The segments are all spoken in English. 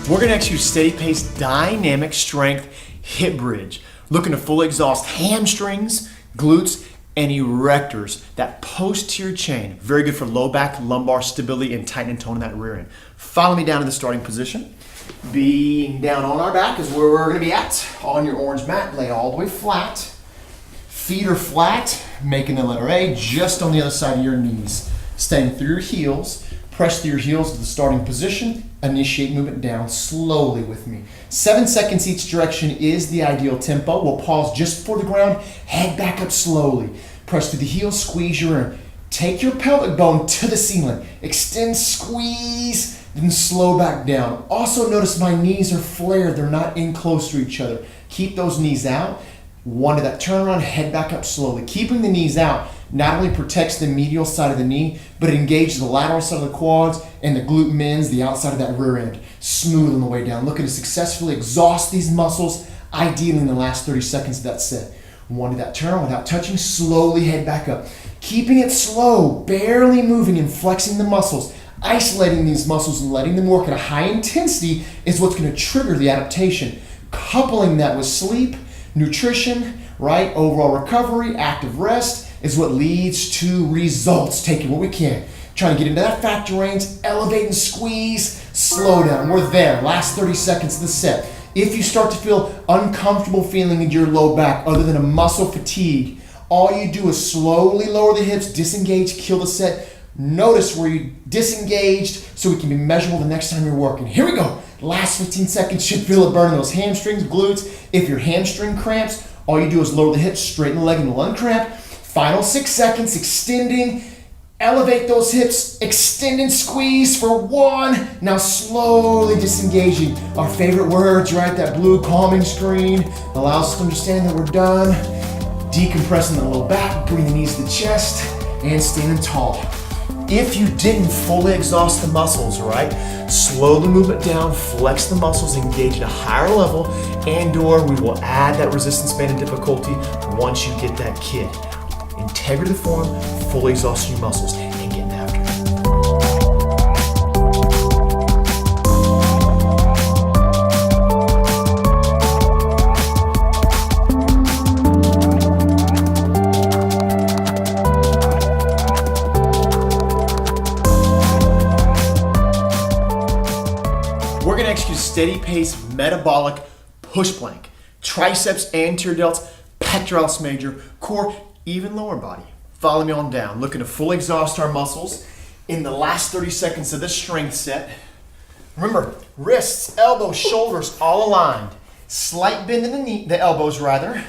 We're gonna execute steady pace, dynamic strength hip bridge. Looking to fully exhaust hamstrings, glutes, and erectors. That posterior chain, very good for low back, lumbar stability, and tighten and tone in that rear end. Follow me down to the starting position. Being down on our back is where we're gonna be at. On your orange mat, lay all the way flat. Feet are flat, making the letter A, just on the other side of your knees. Staying through your heels. Press through your heels to the starting position. Initiate movement down slowly with me. 7 seconds each direction is the ideal tempo. We'll pause just before the ground. Head back up slowly. Press through the heels, squeeze your arm. Take your pelvic bone to the ceiling. Extend, squeeze, then slow back down. Also notice my knees are flared. They're not in close to each other. Keep those knees out. One to that turnaround, head back up slowly. Keeping the knees out not only protects the medial side of the knee, but it engages the lateral side of the quads and the glute mens, the outside of that rear end. Smooth on the way down. Looking to successfully exhaust these muscles, ideally in the last 30 seconds of that set. One to that turn without touching, slowly head back up. Keeping it slow, barely moving and flexing the muscles. Isolating these muscles and letting them work at a high intensity is what's going to trigger the adaptation. Coupling that with sleep, nutrition, right? Overall recovery, active rest is what leads to results. Taking what we can. Trying to get into that factor range, elevate and squeeze, slow down. We're there. Last 30 seconds of the set. If you start to feel uncomfortable feeling in your low back other than a muscle fatigue, all you do is slowly lower the hips, disengage, kill the set. Notice where you disengaged so it can be measurable the next time you're working. Here we go. Last 15 seconds should feel a burn in those hamstrings, glutes. If your hamstring cramps, all you do is lower the hips, straighten the leg and uncramp. Final 6 seconds, extending. Elevate those hips, extend and squeeze for 1. Now slowly disengaging. Our favorite words, right? That blue calming screen allows us to understand that we're done. Decompressing the low back, bring the knees to the chest, and standing tall. If you didn't fully exhaust the muscles, right? Slow the movement down, flex the muscles, engage at a higher level, and/or we will add that resistance band and difficulty once you get that kit. Integrity of the form, fully exhaust your muscles, and getting after it. We're going to execute steady pace metabolic push plank. Triceps, anterior delts, pectoralis major, core, even lower body. Follow me on down. Looking to fully exhaust our muscles in the last 30 seconds of this strength set. Remember, wrists, elbows, shoulders all aligned. Slight bend in the elbows rather.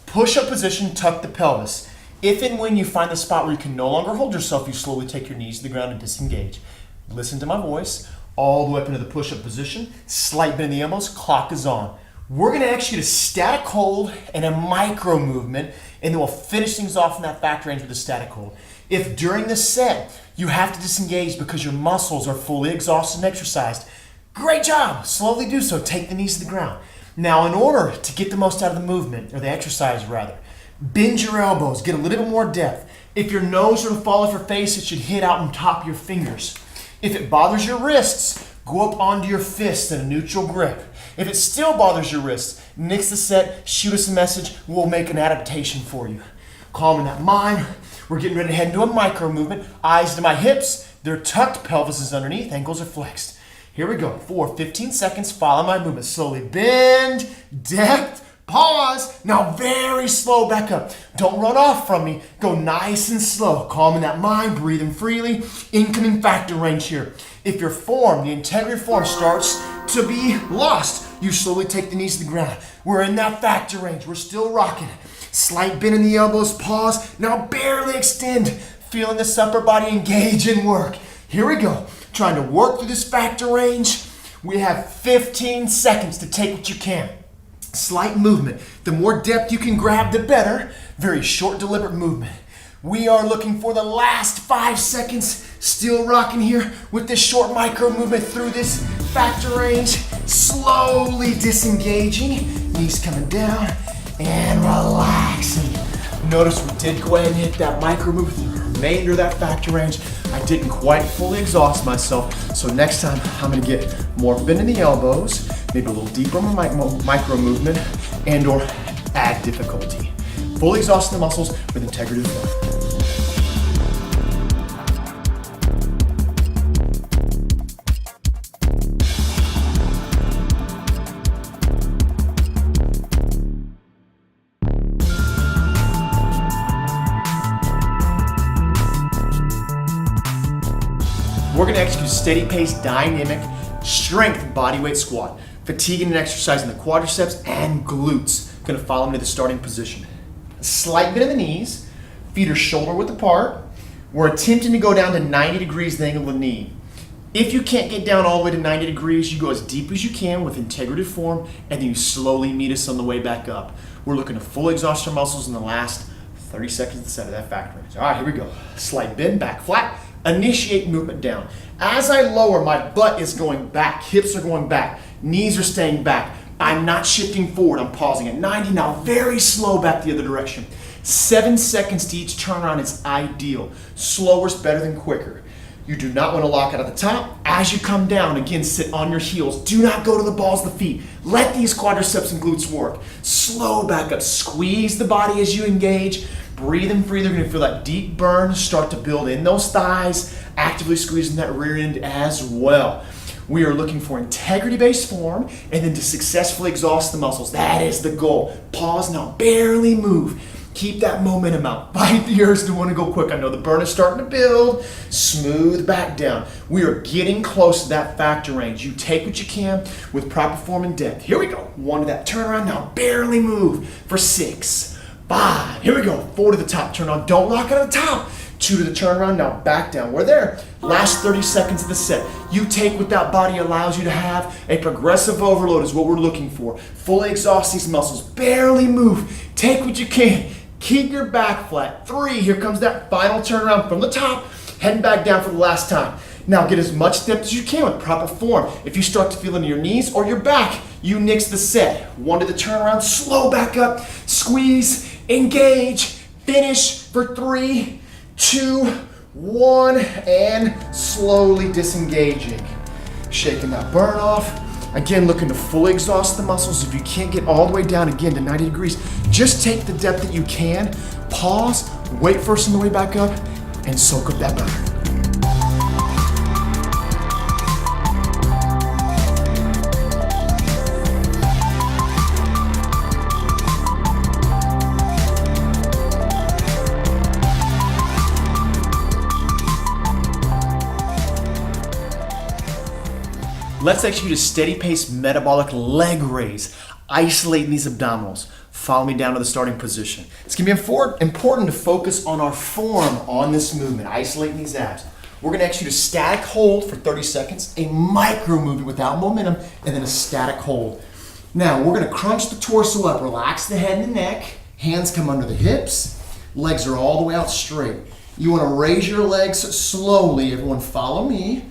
Push-up position, tuck the pelvis. If and when you find the spot where you can no longer hold yourself, you slowly take your knees to the ground and disengage. Listen to my voice. All the way up into the push-up position. Slight bend in the elbows, clock is on. We're going to execute a static hold and a micro movement, and then we'll finish things off in that factor range with a static hold. If during the set you have to disengage because your muscles are fully exhausted and exercised, great job. Slowly do so. Take the knees to the ground. Now, in order to get the most out of the movement, or the exercise rather, bend your elbows, get a little bit more depth. If your nose or the fall of your face, it should hit out on top of your fingers. If it bothers your wrists, go up onto your fists in a neutral grip. If it still bothers your wrists, nix the set, shoot us a message, we'll make an adaptation for you. Calming that mind, we're getting ready to head into a micro movement. Eyes to my hips, they're tucked, pelvis is underneath, ankles are flexed. Here we go, for 15 seconds, follow my movement. Slowly bend, depth, pause. Now very slow back up. Don't run off from me, go nice and slow. Calming that mind, breathing freely, incoming factor range here. If your form, the integrity form starts to be lost, you slowly take the knees to the ground. We're in that factor range. We're still rocking. Slight bend in the elbows, pause. Now barely extend. Feeling this upper body engage and work. Here we go. Trying to work through this factor range. We have 15 seconds to take what you can. Slight movement. The more depth you can grab, the better. Very short, deliberate movement. We are looking for the last 5 seconds. Still rocking here with this short micro movement through this factor range. Slowly disengaging. Knees coming down and relaxing. Notice we did go ahead and hit that micro movement through the remainder of that factor range. I didn't quite fully exhaust myself, so next time I'm gonna get more bend in the elbows, maybe a little deeper micro movement, and or add difficulty. Fully exhaust the muscles with integrative form. We're going to execute steady pace, dynamic, strength bodyweight squat. Fatiguing and exercising the quadriceps and glutes. Going to follow me to the starting position. A slight bend in the knees, feet are shoulder width apart. We're attempting to go down to 90 degrees the angle of the knee. If you can't get down all the way to 90 degrees, you go as deep as you can with integrative form, and then you slowly meet us on the way back up. We're looking to fully exhaust our muscles in the last 30 seconds of the set of that factor range. All right, here we go. Slight bend, back flat. Initiate movement down. As I lower, my butt is going back, hips are going back, knees are staying back. I'm not shifting forward, I'm pausing at 90, now very slow back the other direction. 7 seconds to each turnaround is ideal. Slower is better than quicker. You do not want to lock out at the top. As you come down, again, sit on your heels. Do not go to the balls of the feet. Let these quadriceps and glutes work. Slow back up, squeeze the body as you engage. Breathe and free. They're going to feel that deep burn start to build in those thighs, actively squeezing that rear end as well. We are looking for integrity-based form and then to successfully exhaust the muscles. That is the goal. Pause now, barely move. Keep that momentum out. Fight the urge to want to go quick. I know the burn is starting to build. Smooth back down. We are getting close to that factor range. You take what you can with proper form and depth. Here we go. 1 to that turnaround. Now barely move for 6. 5, here we go, 4 to the top, turn on, don't lock it at the top. 2 to the turnaround, now back down. We're there. Last 30 seconds of the set. You take what that body allows you to have. A progressive overload is what we're looking for. Fully exhaust these muscles, barely move. Take what you can. Keep your back flat. 3, here comes that final turnaround from the top, heading back down for the last time. Now get as much depth as you can with proper form. If you start to feel into your knees or your back, you nix the set. 1 to the turnaround, slow back up, squeeze, engage, finish for 3, 2, 1, and slowly disengaging. Shaking that burn off. Again, looking to fully exhaust the muscles. If you can't get all the way down again to 90 degrees, just take the depth that you can, pause, wait for us on the way back up, and soak up that burn. Let's execute a steady pace metabolic leg raise, isolating these abdominals. Follow me down to the starting position. It's gonna be important to focus on our form on this movement, isolating these abs. We're gonna execute a static hold for 30 seconds, a micro movement without momentum, and then a static hold. Now, we're gonna crunch the torso up, relax the head and the neck, hands come under the hips, legs are all the way out straight. You wanna raise your legs slowly, everyone follow me.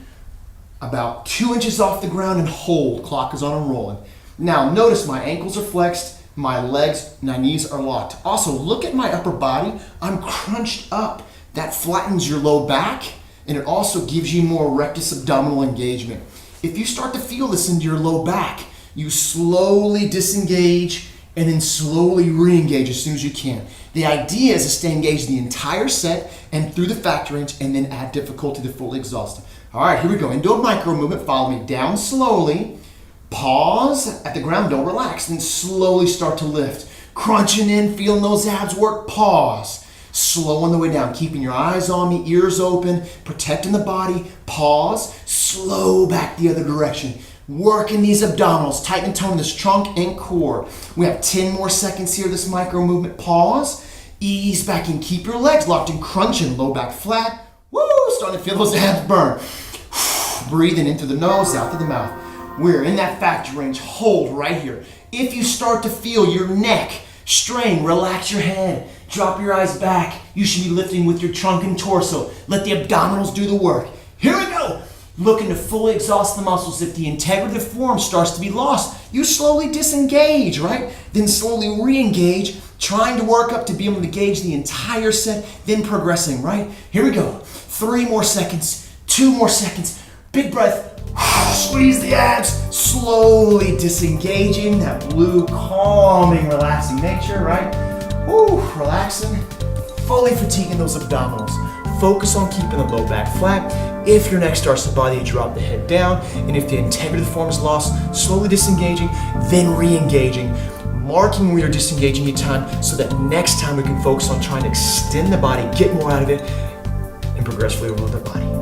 About 2 inches off the ground and hold. Clock is on and rolling. Now notice my ankles are flexed, my legs, my knees are locked. Also look at my upper body. I'm crunched up. That flattens your low back and it also gives you more rectus abdominal engagement. If you start to feel this into your low back, you slowly disengage and then slowly re-engage as soon as you can. The idea is to stay engaged the entire set and through the factor range and then add difficulty to fully exhaust it. All right, here we go. Into a micro movement. Follow me down slowly. Pause at the ground. Don't relax. Then slowly start to lift. Crunching in, feeling those abs work. Pause. Slow on the way down. Keeping your eyes on me, ears open, protecting the body. Pause. Slow back the other direction. Working these abdominals. Tighten and tone this trunk and core. We have 10 more seconds here. This micro movement. Pause. Ease back in. Keep your legs locked and crunching. Low back flat. Woo! Starting to feel those abs burn. Breathing in through the nose, out through the mouth. We're in that factor range. Hold right here. If you start to feel your neck strain, relax your head. Drop your eyes back. You should be lifting with your trunk and torso. Let the abdominals do the work. Here we go. Looking to fully exhaust the muscles. If the integrative form starts to be lost, you slowly disengage, right? Then slowly re-engage. Trying to work up to be able to gauge the entire set, then progressing, right? Here we go. 3 more seconds, 2 more seconds. Big breath. Squeeze the abs. Slowly disengaging that blue, calming, relaxing nature, right? Woo, relaxing. Fully fatiguing those abdominals. Focus on keeping the low back flat. If your neck starts to bother you, drop the head down. And if the integrity of the form is lost, slowly disengaging, then re-engaging. Marking where you're disengaging each time so that next time we can focus on trying to extend the body, get more out of it, and progressively overload the body.